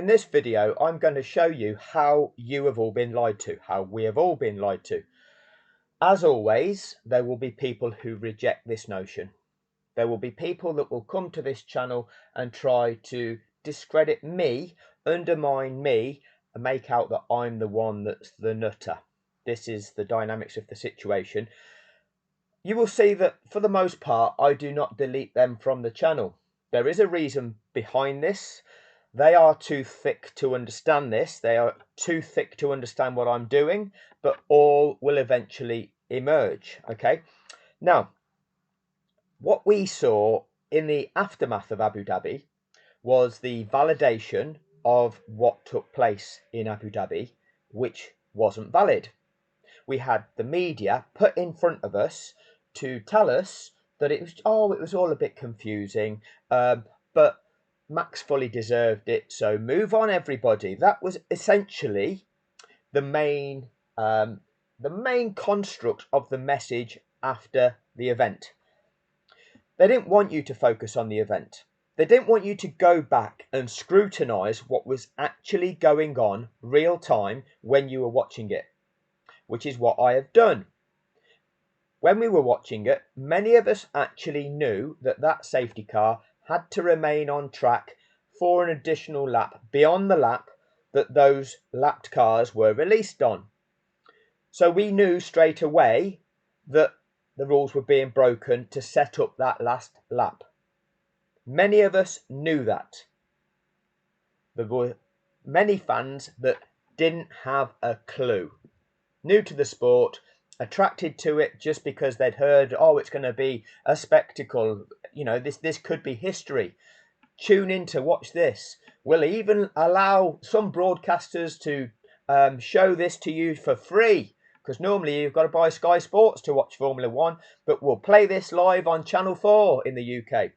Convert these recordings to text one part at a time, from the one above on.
In this video, I'm going to show you how you have all been lied to, how we have all been lied to. As always, there will be people who reject this notion. There will be people that will come to this channel and try to discredit me, undermine me, and make out that I'm the one that's the nutter. This is the dynamics of the situation. You will see that for the most part, I do not delete them from the channel. There is a reason behind this. They are too thick to understand this. They are too thick to understand what I'm doing, but all will eventually emerge. Okay. Now, what we saw in the aftermath of Abu Dhabi was the validation of what took place in Abu Dhabi, which wasn't valid. We had the media put in front of us to tell us that it was all a bit confusing, but Max fully deserved it, so move on, everybody. That was essentially the main construct of the message after the event. They didn't want you to focus on the event. They didn't want you to go back and scrutinize what was actually going on real time when you were watching it, which is what I have done. When we were watching it, many of us actually knew that that safety car had to remain on track for an additional lap beyond the lap that those lapped cars were released on. So we knew straight away that the rules were being broken to set up that last lap. Many of us knew that. There were many fans that didn't have a clue. New to the sport, attracted to it just because they'd heard, oh, it's going to be a spectacle. You know, this could be history. Tune in to watch this. We'll even allow some broadcasters to show this to you for free, because normally you've got to buy Sky Sports to watch Formula One, but we'll play this live on Channel 4 in the UK.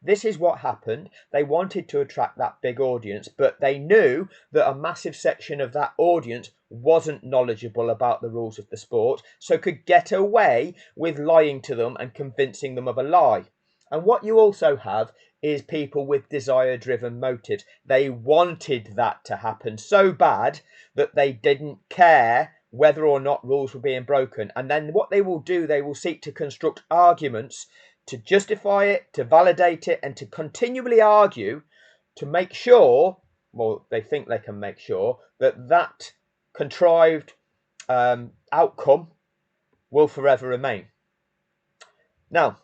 This is what happened. They wanted to attract that big audience, but they knew that a massive section of that audience wasn't knowledgeable about the rules of the sport, so could get away with lying to them and convincing them of a lie. And what you also have is people with desire-driven motives. They wanted that to happen so bad that they didn't care whether or not rules were being broken. And then what they will do, they will seek to construct arguments to justify it, to validate it, and to continually argue to make sure, well, they think they can make sure, that that contrived outcome will forever remain. Now,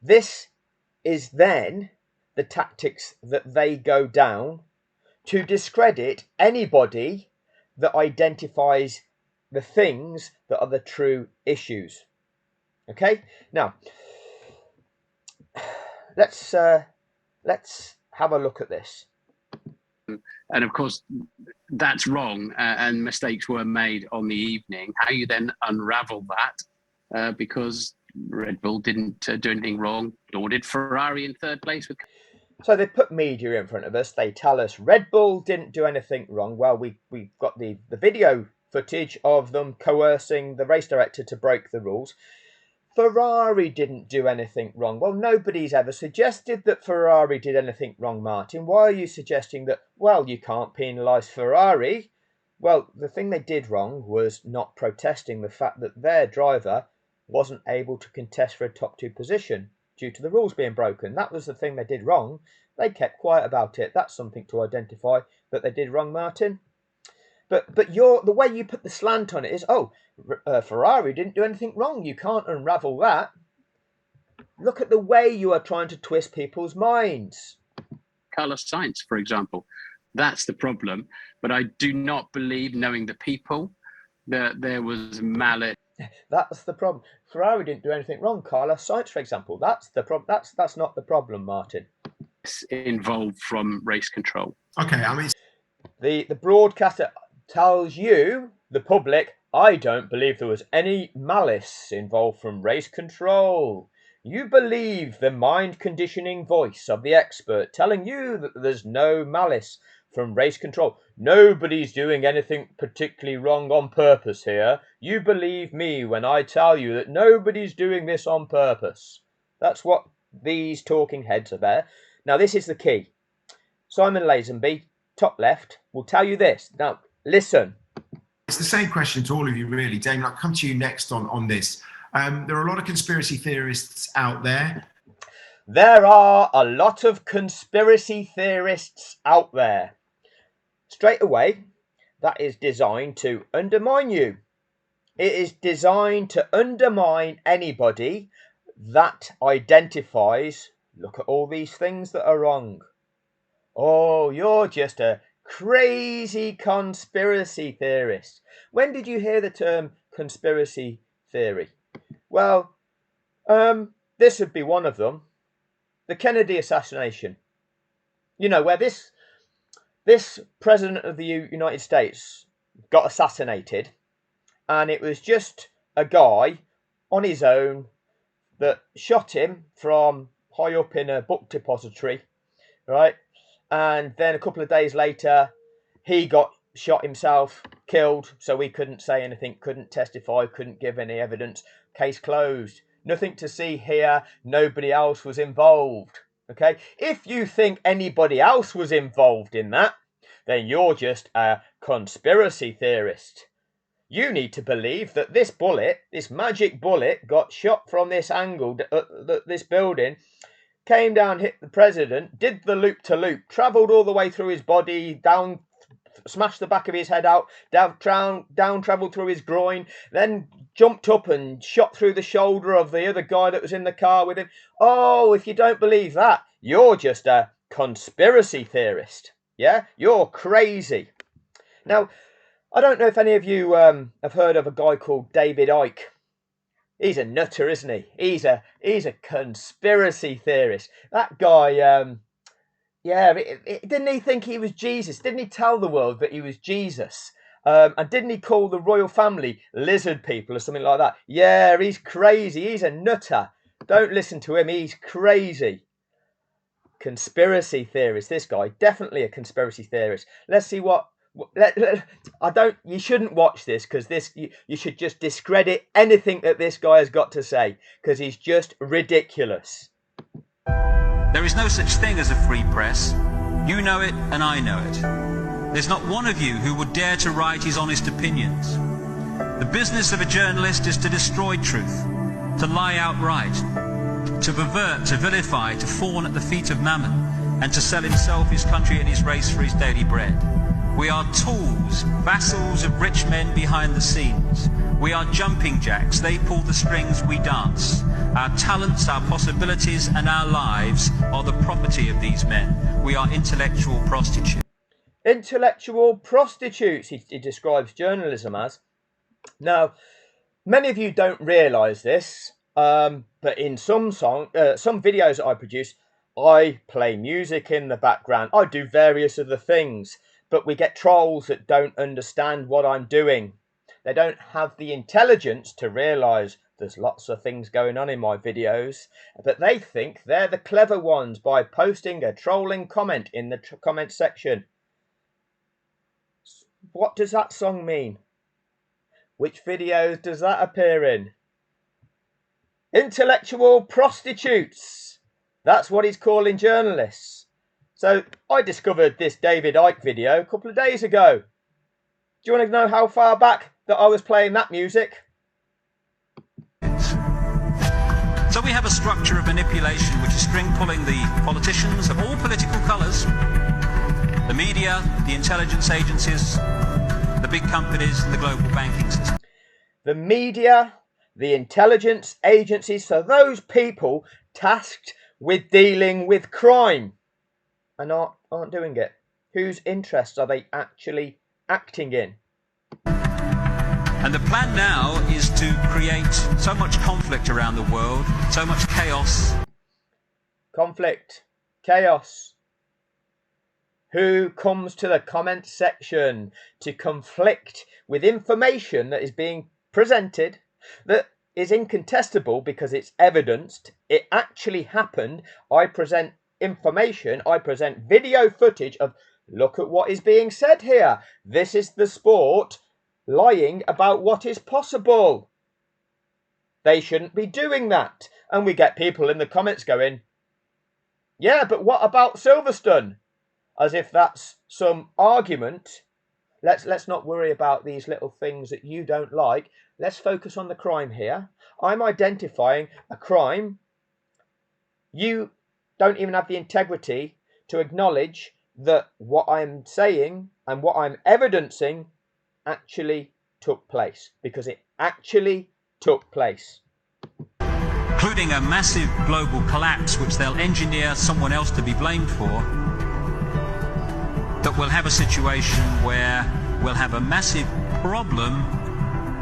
this is then the tactics that they go down to discredit anybody that identifies the things that are the true issues. Okay, now let's have a look at this. And of course, that's wrong, and mistakes were made on the evening. How you then unravel that, because Red Bull didn't do anything wrong, nor did Ferrari in third place. So they put media in front of us. They tell us Red Bull didn't do anything wrong. Well, we've got the video footage of them coercing the race director to break the rules. Ferrari didn't do anything wrong. Well, nobody's ever suggested that Ferrari did anything wrong, Martin. Why are you suggesting that, well, you can't penalise Ferrari? Well, the thing they did wrong was not protesting the fact that their driver wasn't able to contest for a top two position due to the rules being broken. That was the thing they did wrong. They kept quiet about it. That's something to identify that they did wrong, Martin. But the way you put the slant on it is, Ferrari didn't do anything wrong. You can't unravel that. Look at the way you are trying to twist people's minds. Carlos Sainz, for example, that's the problem. But I do not believe, knowing the people, that there was malice. That's the problem. Ferrari didn't do anything wrong. Carlos Sainz, for example, that's the problem. That's not the problem, Martin. Involved from race control. Okay, I mean, the broadcaster tells you, the public, I don't believe there was any malice involved from race control. You believe the mind conditioning voice of the expert telling you that there's no malice from race control. Nobody's doing anything particularly wrong on purpose here. You believe me when I tell you that nobody's doing this on purpose. That's what these talking heads are there. Now, this is the key. Simon Lazenby top left, will tell you this. Now, listen. It's the same question to all of you, really. Damien, I'll come to you next on this. There are a lot of conspiracy theorists out there. There are a lot of conspiracy theorists out there. Straight away, that is designed to undermine you. It is designed to undermine anybody that identifies, look at all these things that are wrong. Oh, you're just a crazy conspiracy theorist. When did you hear the term conspiracy theory? Well, this would be one of them. The Kennedy assassination. You know, where this president of the United States got assassinated, and it was just a guy on his own that shot him from high up in a book depository, right? And then a couple of days later, he got shot himself, killed, so he couldn't say anything, couldn't testify, couldn't give any evidence. Case closed. Nothing to see here. Nobody else was involved. Okay? If you think anybody else was involved in that, then you're just a conspiracy theorist. You need to believe that this bullet, this magic bullet, got shot from this angle, this building, came down, hit the president, did the loop-to-loop, travelled all the way through his body, down, smashed the back of his head out, down travelled through his groin, then jumped up and shot through the shoulder of the other guy that was in the car with him. Oh, if you don't believe that, you're just a conspiracy theorist. Yeah, you're crazy. Now, I don't know if any of you have heard of a guy called David Icke. He's a nutter, isn't he? He's a conspiracy theorist. That guy, didn't he think he was Jesus? Didn't he tell the world that he was Jesus? And didn't he call the royal family lizard people or something like that? Yeah, he's crazy. He's a nutter. Don't listen to him. He's crazy. Conspiracy theorist. This guy, definitely a conspiracy theorist. Let's see what. You shouldn't watch this, because you should just discredit anything that this guy has got to say, because he's just ridiculous. There is no such thing as a free press. You know it and I know it. There's not one of you who would dare to write his honest opinions. The business of a journalist is to destroy truth, to lie outright, to pervert, to vilify, to fawn at the feet of mammon, and to sell himself, his country and his race for his daily bread. We are tools, vassals of rich men behind the scenes. We are jumping jacks, they pull the strings, we dance. Our talents, our possibilities and our lives are the property of these men. We are intellectual prostitutes. Intellectual prostitutes, he describes journalism as. Now, many of you don't realise this, but in some videos that I produce, I play music in the background. I do various other things. But we get trolls that don't understand what I'm doing. They don't have the intelligence to realise there's lots of things going on in my videos, but they think they're the clever ones by posting a trolling comment in the comment section. What does that song mean? Which videos does that appear in? Intellectual prostitutes. That's what he's calling journalists. So I discovered this David Icke video a couple of days ago. Do you want to know how far back that I was playing that music? So we have a structure of manipulation which is string pulling the politicians of all political colours, the media, the intelligence agencies, the big companies and the global banking system. The media, the intelligence agencies, so those people tasked with dealing with crime. And aren't doing it. Whose interests are they actually acting in? And the plan now is to create so much conflict around the world, so much chaos. Conflict, chaos. Who comes to the comment section to conflict with information that is being presented, that is incontestable because it's evidenced, it actually happened. I present information, I present video footage of, look at what is being said here. This is the sport lying about what is possible. They shouldn't be doing that. And we get people in the comments going, yeah, but what about Silverstone? as if that's some argument. Let's not worry about these little things that you don't like. Let's focus on the crime here. I'm identifying a crime. You don't even have the integrity to acknowledge that what I'm saying and what I'm evidencing actually took place, because it actually took place. Including a massive global collapse, which they'll engineer someone else to be blamed for, that we'll have a situation where we'll have a massive problem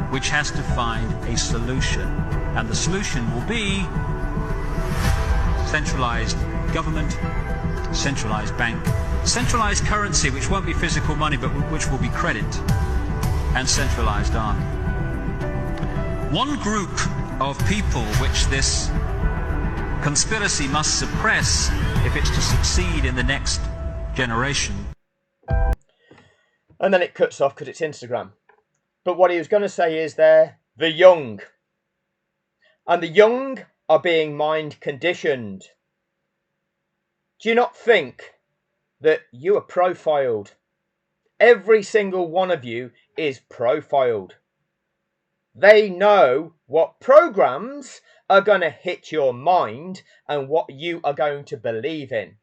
which has to find a solution. And the solution will be centralized government, centralized bank, centralized currency, which won't be physical money, but which will be credit, and centralized army. One group of people which this conspiracy must suppress if it's to succeed in the next generation. And then it cuts off because it's Instagram. But what he was going to say is the young. And the young are being mind conditioned. Do you not think that you are profiled? Every single one of you is profiled. They know what programs are going to hit your mind and what you are going to believe in.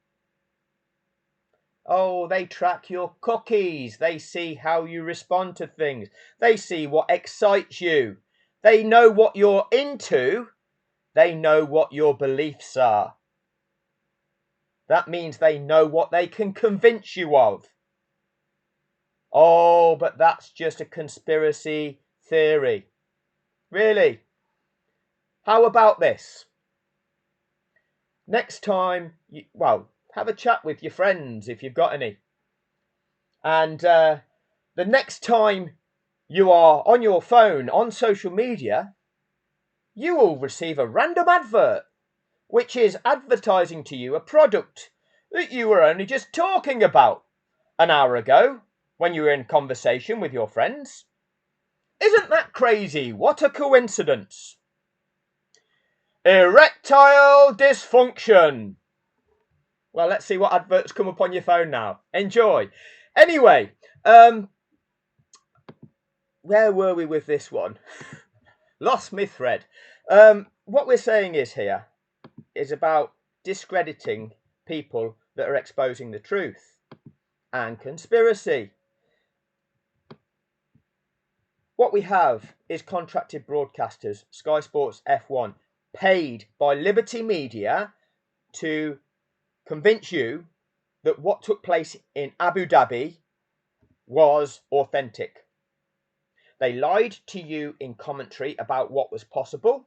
Oh, they track your cookies. They see how you respond to things. They see what excites you. They know what you're into. They know what your beliefs are. That means they know what they can convince you of. Oh, but that's just a conspiracy theory. Really? How about this? Next time, have a chat with your friends if you've got any. And the next time you are on your phone on social media, you will receive a random advert, which is advertising to you a product that you were only just talking about an hour ago when you were in conversation with your friends. Isn't that crazy? What a coincidence. Erectile dysfunction. Well, let's see what adverts come up on your phone now. Enjoy. Anyway, where were we with this one? Lost my thread. What we're saying is about discrediting people that are exposing the truth and conspiracy. What we have is contracted broadcasters, Sky Sports F1, paid by Liberty Media to convince you that what took place in Abu Dhabi was authentic. They lied to you in commentary about what was possible.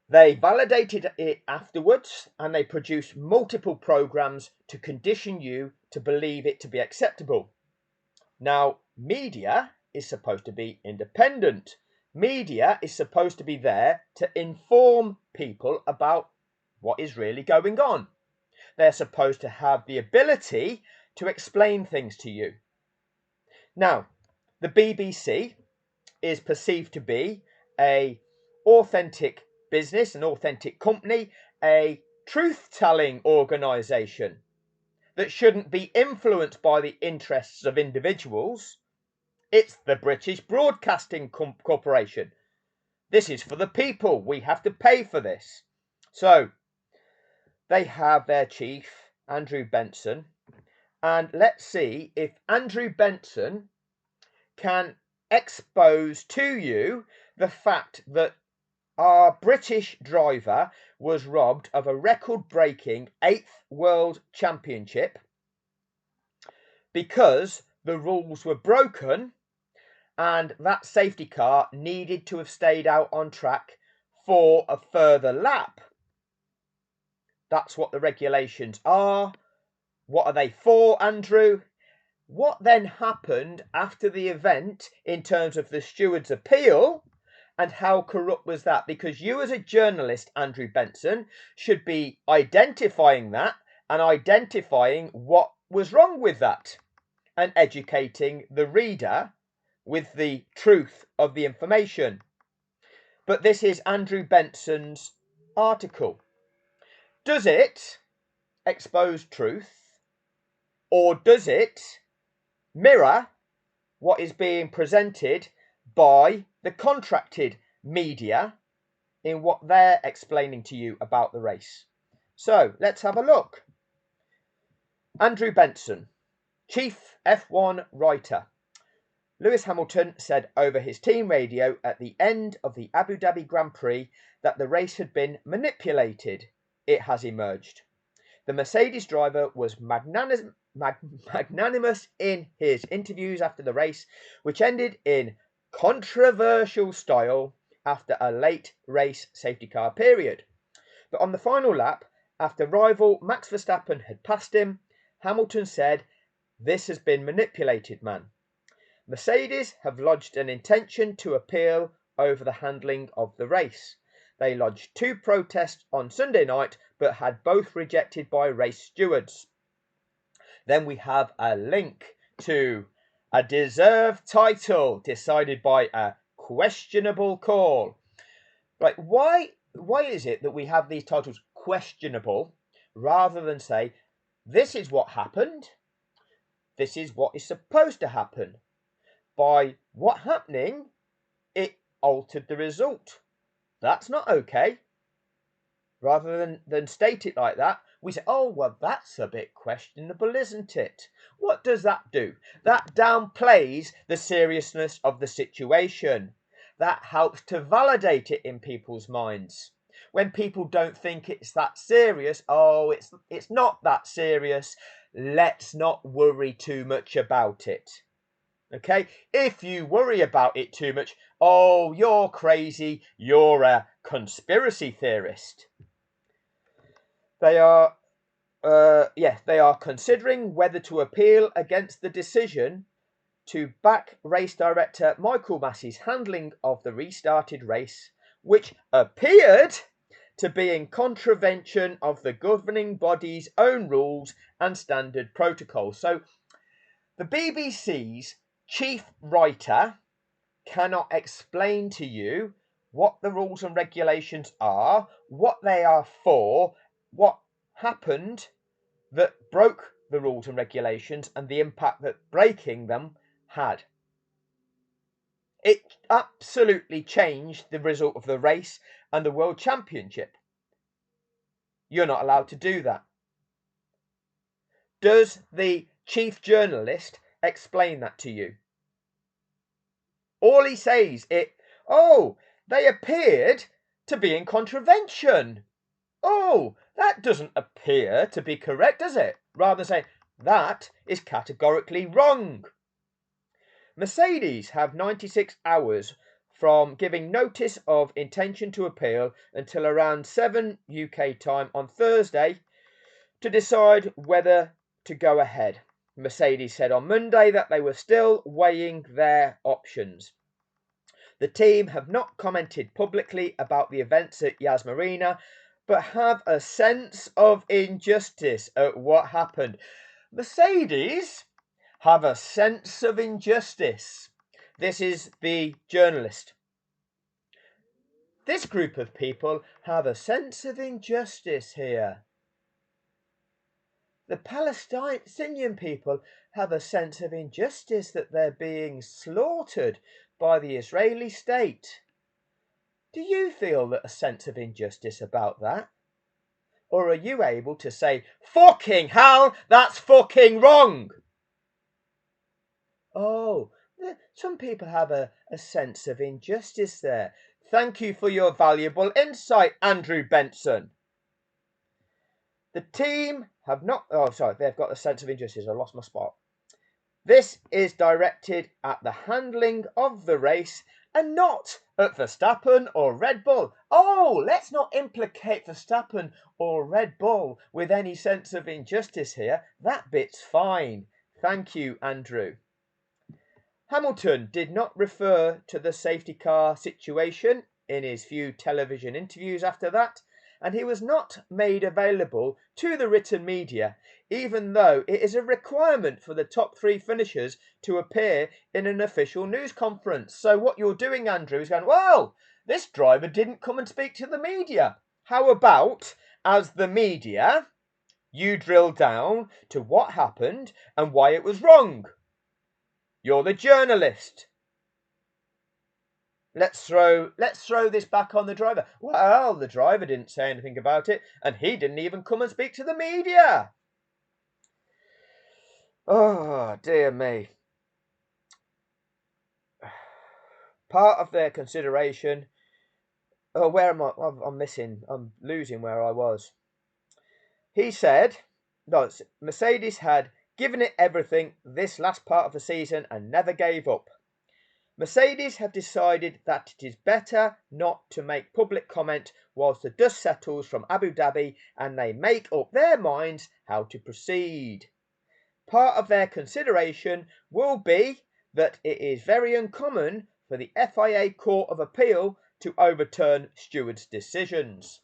They validated it afterwards, and they produced multiple programs to condition you to believe it to be acceptable. Now, media is supposed to be independent. Media is supposed to be there to inform people about what is really going on. They're supposed to have the ability to explain things to you. Now, the BBC is perceived to be an authentic business, an authentic company, a truth-telling organisation that shouldn't be influenced by the interests of individuals. It's the British Broadcasting Corporation. This is for the people. We have to pay for this. So, they have their chief, Andrew Benson, and let's see if Andrew Benson can expose to you the fact that our British driver was robbed of a record-breaking 8th World Championship because the rules were broken and that safety car needed to have stayed out on track for a further lap. That's what the regulations are. What are they for, Andrew? What then happened after the event in terms of the steward's appeal, and how corrupt was that? Because you as a journalist, Andrew Benson, should be identifying that and identifying what was wrong with that and educating the reader with the truth of the information. But this is Andrew Benson's article. Does it expose truth? Or does it mirror what is being presented by the contracted media in what they're explaining to you about the race? So let's have a look. Andrew Benson, chief F1 writer. Lewis Hamilton said over his team radio at the end of the Abu Dhabi Grand Prix that the race had been manipulated. It has emerged. The Mercedes driver was magnanimous in his interviews after the race, which ended in controversial style after a late race safety car period. But on the final lap, after rival Max Verstappen had passed him, Hamilton said, "This has been manipulated, man." Mercedes have lodged an intention to appeal over the handling of the race. They lodged 2 protests on Sunday night, but had both rejected by race stewards. Then we have a link to a deserved title decided by a questionable call. Right, why is it that we have these titles questionable rather than say, this is what happened, this is what is supposed to happen? By what happening, it altered the result. That's not okay. Rather than state it like that, we say, oh, well, that's a bit questionable, isn't it? What does that do? That downplays the seriousness of the situation. That helps to validate it in people's minds. When people don't think it's that serious, oh, it's not that serious, let's not worry too much about it. Okay, if you worry about it too much, oh, you're crazy, you're a conspiracy theorist. They are considering whether to appeal against the decision to back race director Michael Massey's handling of the restarted race, which appeared to be in contravention of the governing body's own rules and standard protocols. So the BBC's chief writer cannot explain to you what the rules and regulations are, what they are for, what happened that broke the rules and regulations, and the impact that breaking them had. It absolutely changed the result of the race and the World Championship. You're not allowed to do that. Does the chief journalist explain that to you? All he says they appeared to be in contravention. Oh, that doesn't appear to be correct, does it? Rather than saying, that is categorically wrong. Mercedes have 96 hours from giving notice of intention to appeal until around 7 UK time on Thursday to decide whether to go ahead. Mercedes said on Monday that they were still weighing their options. The team have not commented publicly about the events at Yas Marina, but have a sense of injustice at what happened. Mercedes have a sense of injustice. This is the journalist. This group of people have a sense of injustice here. The Palestinian people have a sense of injustice that they're being slaughtered by the Israeli state. Do you feel a sense of injustice about that? Or are you able to say, fucking hell, that's fucking wrong? Oh, some people have a sense of injustice there. Thank you for your valuable insight, Andrew Benson. The team have not... they've got a sense of injustice. I lost my spot. This is directed at the handling of the race and not at Verstappen or Red Bull. Oh, let's not implicate Verstappen or Red Bull with any sense of injustice here. That bit's fine. Thank you, Andrew. Hamilton did not refer to the safety car situation in his few television interviews after that, and he was not made available to the written media, even though it is a requirement for the top 3 finishers to appear in an official news conference. So what you're doing, Andrew, is going, well, this driver didn't come and speak to the media. How about, as the media, You drill down to what happened and why it was wrong. You're the journalist. Let's throw this back on the driver. Well, the driver didn't say anything about it, and he didn't even come and speak to the media. Oh, dear me. Part of their consideration. Oh, where am I? I'm losing where I was. He said, no, Mercedes had given it everything this last part of the season and never gave up. Mercedes have decided that it is better not to make public comment whilst the dust settles from Abu Dhabi and they make up their minds how to proceed. Part of their consideration will be that it is very uncommon for the FIA Court of Appeal to overturn stewards' decisions.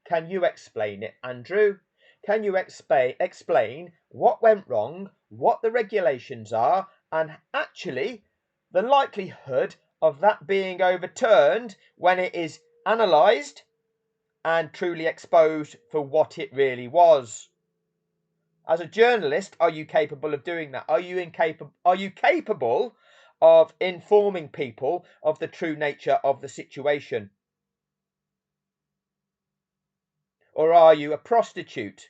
Can you explain it, Andrew? Can you explain what went wrong, what the regulations are, and actually the likelihood of that being overturned when it is analysed and truly exposed for what it really was? As a journalist, are you capable of doing that? Are you capable of informing people of the true nature of the situation? Or are you a prostitute?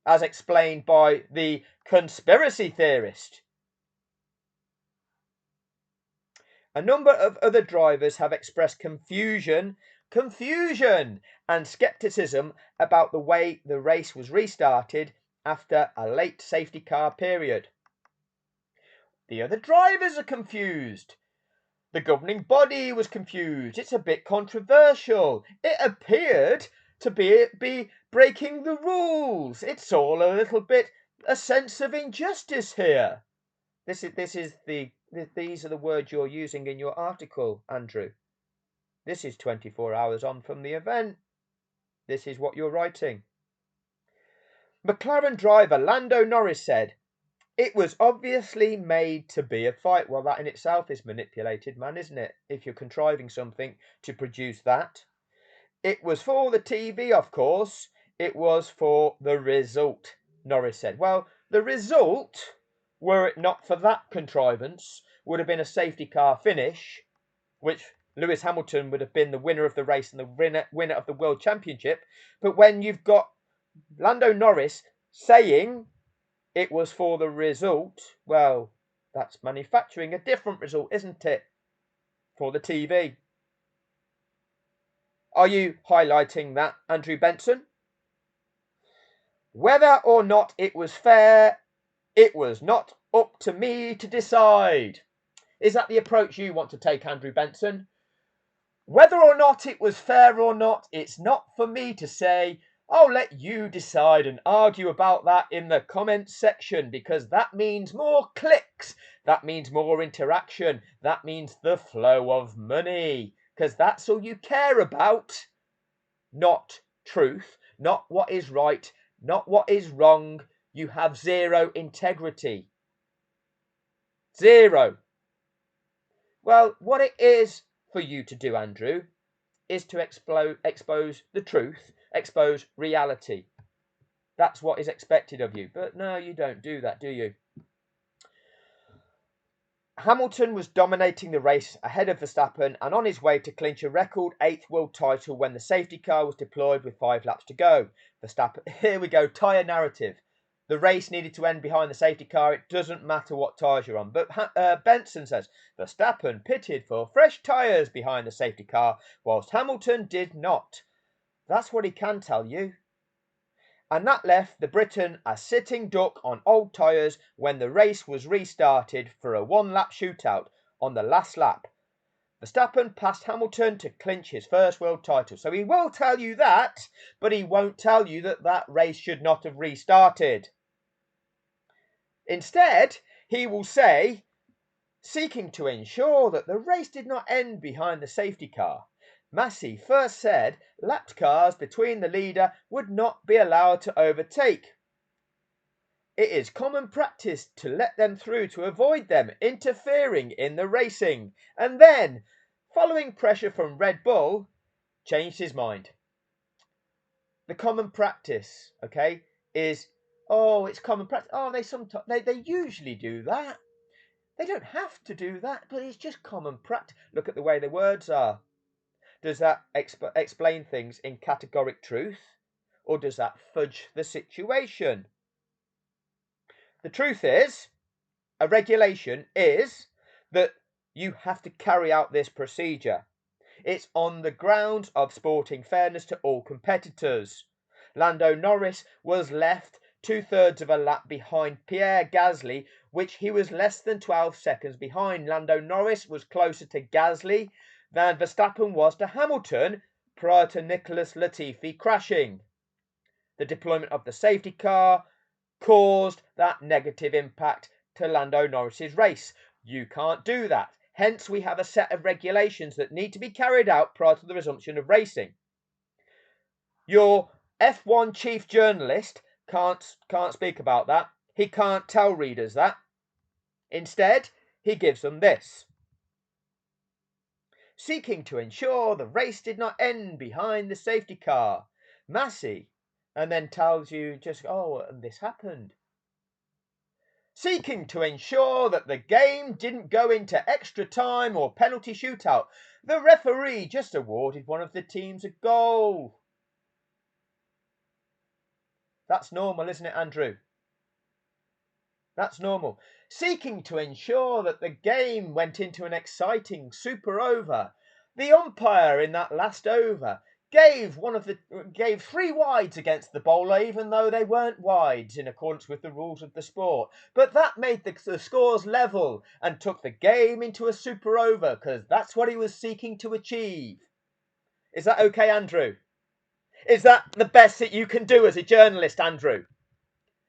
As explained by the conspiracy theorist. A number of other drivers have expressed confusion and scepticism about the way the race was restarted after a late safety car period. The other drivers are confused. The governing body was confused. It's a bit controversial. It appeared to be breaking the rules. It's all a little bit a sense of injustice here. These are the words you're using in your article, Andrew. This is 24 hours on from the event. This is what you're writing. McLaren driver Lando Norris said, "It was obviously made to be a fight." Well, that in itself is manipulated, man, isn't it? If you're contriving something to produce that. "It was for the TV, of course. It was for the result," Norris said. Well, the result, were it not for that contrivance, would have been a safety car finish, which Lewis Hamilton would have been the winner of the race and the winner of the World Championship. But when you've got Lando Norris saying it was for the result, well, that's manufacturing a different result, isn't it? For the TV. Are you highlighting that, Andrew Benson? "Whether or not it was fair, it was not up to me to decide." Is that the approach you want to take, Andrew Benson? Whether or not it was fair or not, it's not for me to say. I'll let you decide and argue about that in the comments section, because that means more clicks, that means more interaction, that means the flow of money, because that's all you care about. Not truth, not what is right, not what is wrong. You have zero integrity. Zero. Well, what it is for you to do, Andrew, is to expose the truth, expose reality. That's what is expected of you. But no, you don't do that, do you? Hamilton was dominating the race ahead of Verstappen and on his way to clinch a record 8th world title when the safety car was deployed with 5 laps to go. Verstappen, here we go, tyre narrative. The race needed to end behind the safety car. It doesn't matter what tyres you're on. But Benson says Verstappen pitted for fresh tyres behind the safety car, whilst Hamilton did not. That's what he can tell you. And that left the Briton a sitting duck on old tyres when the race was restarted for a 1-lap shootout on the last lap. Verstappen passed Hamilton to clinch his first world title. So he will tell you that, but he won't tell you that that race should not have restarted. Instead, he will say, seeking to ensure that the race did not end behind the safety car, Massey first said lapped cars between the leader would not be allowed to overtake. It is common practice to let them through to avoid them interfering in the racing, and then, following pressure from Red Bull, changed his mind. the common practice, okay, is, oh, it's common practice. Oh, they usually do that. They don't have to do that, but it's just common practice. Look at the way the words are. Does that explain things in categoric truth, or does that fudge the situation? The truth is, a regulation is that you have to carry out this procedure. It's on the grounds of sporting fairness to all competitors. Lando Norris was left 2/3 of a lap behind Pierre Gasly, which he was less than 12 seconds behind. Lando Norris was closer to Gasly than Verstappen was to Hamilton prior to Nicholas Latifi crashing. The deployment of the safety car caused that negative impact to Lando Norris's race. You can't do that. Hence, we have a set of regulations that need to be carried out prior to the resumption of racing. Your F1 chief journalist can't speak about that. He can't tell readers that. Instead, he gives them this. Seeking to ensure the race did not end behind the safety car, Massey, and then tells you just, oh, and this happened. Seeking to ensure that the game didn't go into extra time or penalty shootout, the referee just awarded one of the teams a goal. That's normal, isn't it, Andrew? That's normal. Seeking to ensure that the game went into an exciting super over, the umpire in that last over gave 3 wides against the bowler, even though they weren't wides in accordance with the rules of the sport. But that made the scores level and took the game into a super over, because that's what he was seeking to achieve. Is that okay, Andrew? Is that the best that you can do as a journalist, Andrew?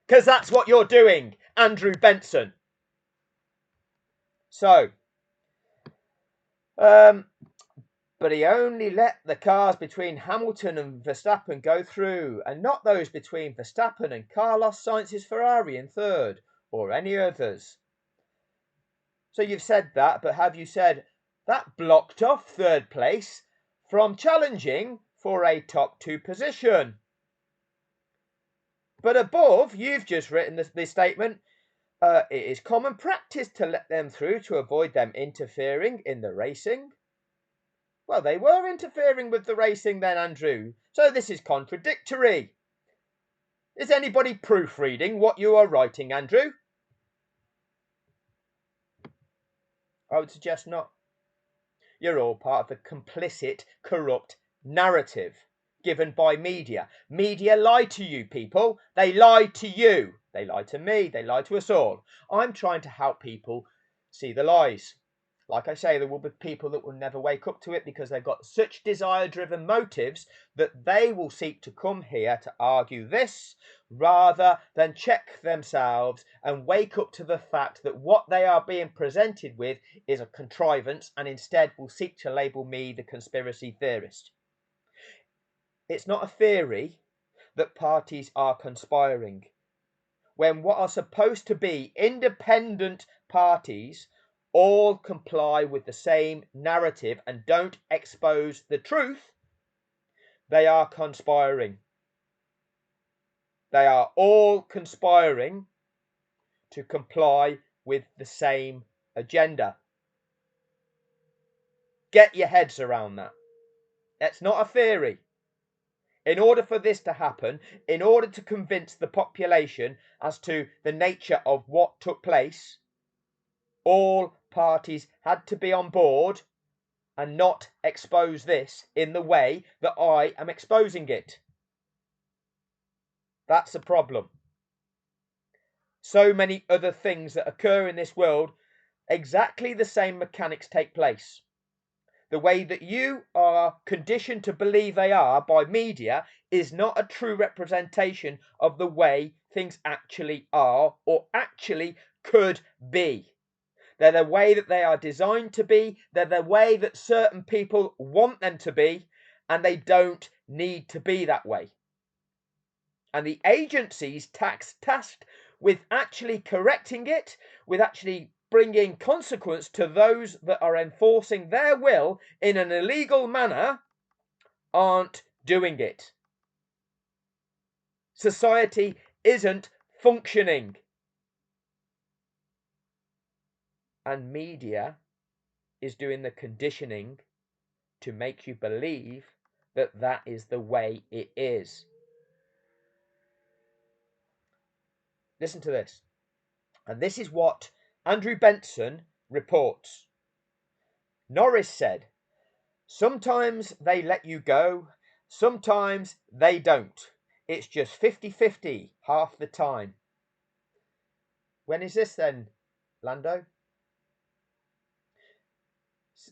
Because that's what you're doing, Andrew Benson. So, but he only let the cars between Hamilton and Verstappen go through, and not those between Verstappen and Carlos Sainz's Ferrari in third, or any others. So you've said that, but have you said that blocked off third place from challenging for a top 2 position? But above, you've just written this statement, it is common practice to let them through to avoid them interfering in the racing. Well, they were interfering with the racing then, Andrew. So this is contradictory. Is anybody proofreading what you are writing, Andrew? I would suggest not. You're all part of the complicit, corrupt narrative given by media. Media lie to you, people. They lie to you. They lie to me. They lie to us all. I'm trying to help people see the lies. Like I say, there will be people that will never wake up to it because they've got such desire-driven motives that they will seek to come here to argue this rather than check themselves and wake up to the fact that what they are being presented with is a contrivance, and instead will seek to label me the conspiracy theorist. It's not a theory that parties are conspiring, when what are supposed to be independent parties all comply with the same narrative and don't expose the truth. They are conspiring. They are all conspiring to comply with the same agenda. Get your heads around that. It's not a theory. In order for this to happen, in order to convince the population as to the nature of what took place, all parties had to be on board and not expose this in the way that I am exposing it. That's a problem. So many other things that occur in this world, exactly the same mechanics take place. The way that you are conditioned to believe they are by media is not a true representation of the way things actually are or actually could be. They're the way that they are designed to be. They're the way that certain people want them to be, and they don't need to be that way. And the agencies tasked with actually correcting it, with actually bringing consequence to those that are enforcing their will in an illegal manner, aren't doing it. Society isn't functioning. And media is doing the conditioning to make you believe that that is the way it is. Listen to this. And this is what Andrew Benson reports. Norris said, sometimes they let you go, sometimes they don't. It's just 50-50 half the time. When is this then, Lando?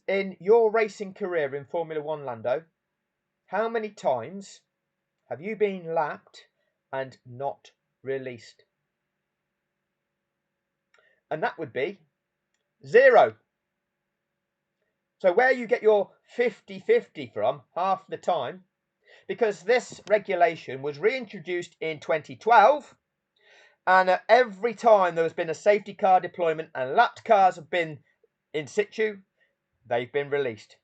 In your racing career in Formula One, Lando, how many times have you been lapped and not released? And that would be 0. So where you get your 50-50 from, half the time, because this regulation was reintroduced in 2012, and every time there has been a safety car deployment and lapped cars have been in situ, they've been released.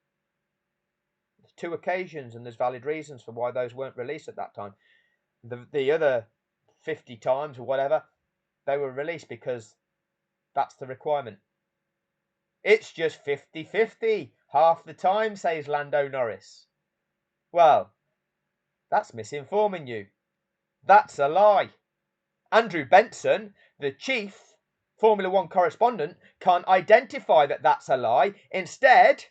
There's 2 occasions, and there's valid reasons for why those weren't released at that time. The other 50 times or whatever, they were released because that's the requirement. It's just 50-50 half the time, says Lando Norris. Well, that's misinforming you. That's a lie. Andrew Benson, the chief Formula One correspondent, can't identify that that's a lie. Instead,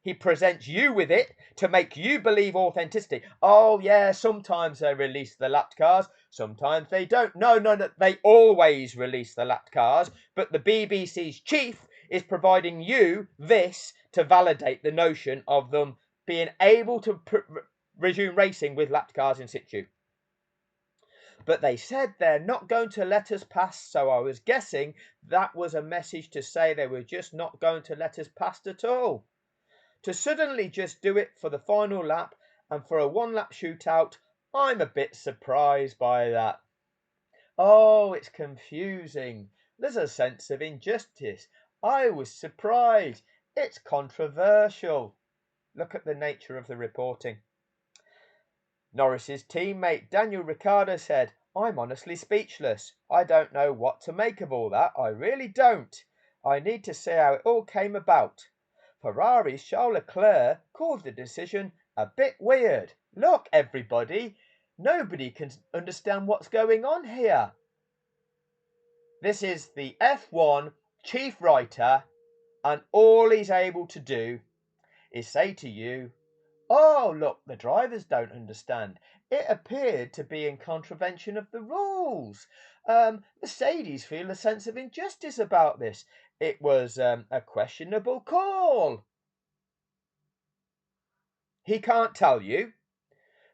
he presents you with it to make you believe authenticity. Oh yeah, sometimes they release the lapped cars, sometimes they don't. No, they always release the lapped cars, but the BBC's chief is providing you this to validate the notion of them being able to resume racing with lapped cars in situ. But they said they're not going to let us pass, so I was guessing that was a message to say they were just not going to let us pass at all. To suddenly just do it for the final lap and for a 1-lap shootout, I'm a bit surprised by that. Oh, it's confusing. There's a sense of injustice. I was surprised. It's controversial. Look at the nature of the reporting. Norris's teammate Daniel Ricciardo said, I'm honestly speechless. I don't know what to make of all that. I really don't. I need to see how it all came about. Ferrari's Charles Leclerc called the decision a bit weird. Look, everybody, nobody can understand what's going on here. This is the F1 chief writer, and all he's able to do is say to you, oh, look, the drivers don't understand. It appeared to be in contravention of the rules. Mercedes feel a sense of injustice about this. It was a questionable call. He can't tell you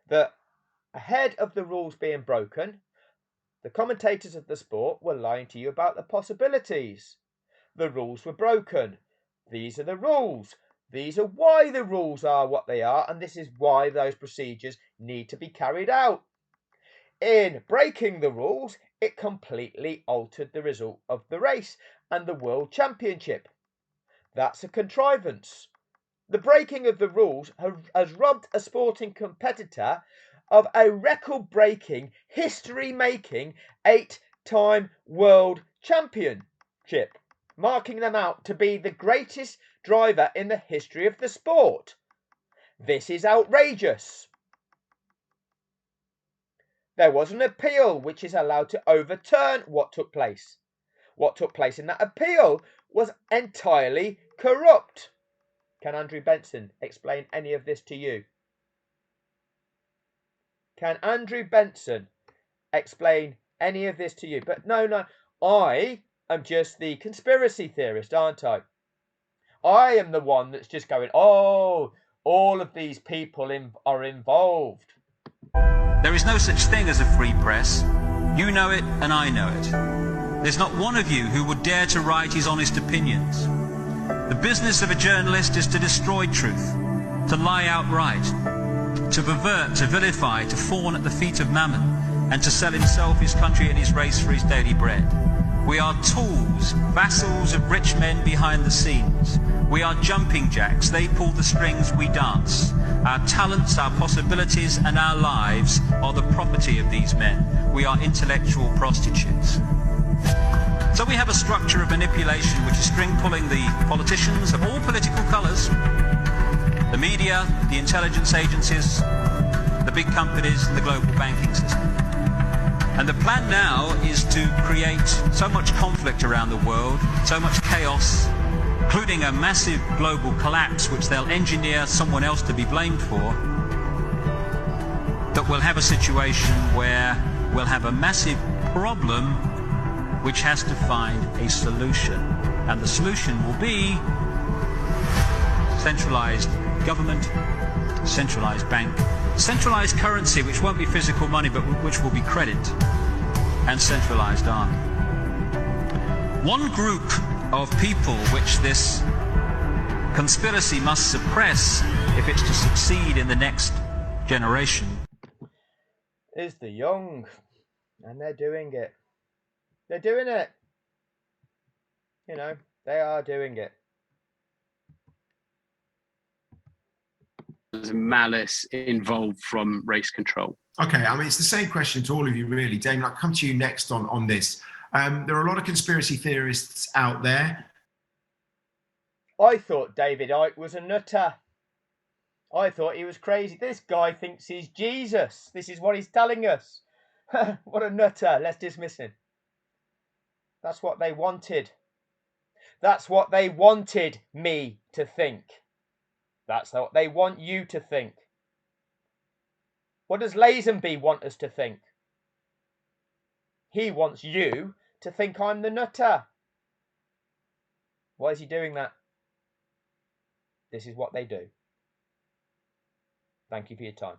that ahead of the rules being broken, the commentators of the sport were lying to you about the possibilities. The rules were broken. These are the rules. These are why the rules are what they are, and this is why those procedures need to be carried out. In breaking the rules, it completely altered the result of the race and the World Championship. That's a contrivance. The breaking of the rules has robbed a sporting competitor of a record-breaking, history-making 8-time World Championship, marking them out to be the greatest driver in the history of the sport. This is outrageous. There was an appeal which is allowed to overturn what took place. What took place in that appeal was entirely corrupt. Can Andrew Benson explain any of this to you? Can Andrew Benson explain any of this to you? But no, I am just the conspiracy theorist, aren't I? I am the one that's just going, oh, all of these people are involved. There is no such thing as a free press. You know it and I know it. There's not one of you who would dare to write his honest opinions. The business of a journalist is to destroy truth, to lie outright, to pervert, to vilify, to fawn at the feet of mammon, and to sell himself, his country and his race for his daily bread. We are tools, vassals of rich men behind the scenes. We are jumping jacks, they pull the strings, we dance. Our talents, our possibilities and our lives are the property of these men. we are intellectual prostitutes. So we have a structure of manipulation which is string pulling the politicians of all political colours, the media, the intelligence agencies, the big companies and the global banking system. And the plan now is to create so much conflict around the world, so much chaos, including a massive global collapse which they'll engineer someone else to be blamed for, that we'll have a situation where we'll have a massive problem which has to find a solution. And the solution will be centralised government, centralised bank, centralised currency, which won't be physical money but which will be credit, and centralised army. One group of people which this conspiracy must suppress if it's to succeed in the next generation is the young, and they're doing it. They're doing it. You know, they are doing it. There's malice involved from race control. Okay, I mean, it's the same question to all of you, really. Damien, I'll come to you next on this. There are a lot of conspiracy theorists out there. I thought David Icke was a nutter. I thought he was crazy. This guy thinks he's Jesus. This is what he's telling us. What a nutter. Let's dismiss him. That's what they wanted. That's what they wanted me to think. That's what they want you to think. What does Lazenby want us to think? He wants you to think I'm the nutter. Why is he doing that? This is what they do. Thank you for your time.